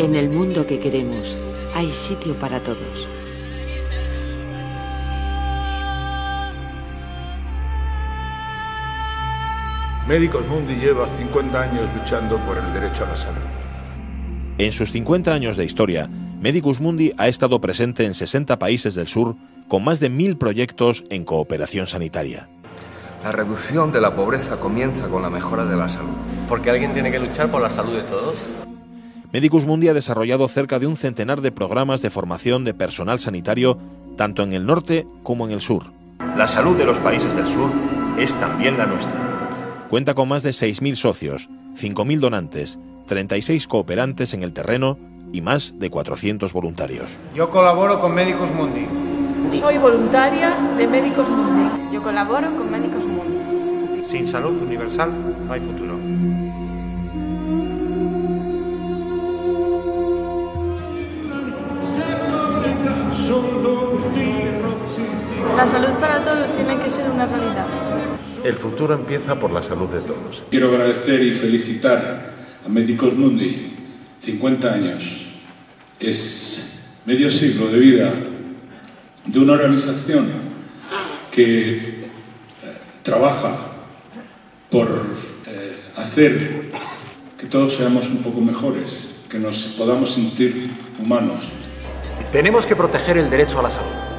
En el mundo que queremos, hay sitio para todos. Medicus Mundi lleva 50 años luchando por el derecho a la salud. En sus 50 años de historia, Medicus Mundi ha estado presente en 60 países del sur, con más de 1000 proyectos en cooperación sanitaria. La reducción de la pobreza comienza con la mejora de la salud. Porque alguien tiene que luchar por la salud de todos. Medicus Mundi ha desarrollado cerca de un centenar de programas de formación de personal sanitario, tanto en el norte como en el sur. La salud de los países del sur es también la nuestra. Cuenta con más de 6.000 socios, 5.000 donantes, 36 cooperantes en el terreno y más de 400 voluntarios. Yo colaboro con Medicus Mundi. Soy voluntaria de Medicus Mundi. Yo colaboro con Medicus Mundi. Sin salud universal no hay futuro. La salud para todos tiene que ser una realidad. El futuro empieza por la salud de todos. Quiero agradecer y felicitar a Medicus Mundi. 50 años. Es medio siglo de vida de una organización que trabaja por hacer que todos seamos un poco mejores, que nos podamos sentir humanos. Tenemos que proteger el derecho a la salud.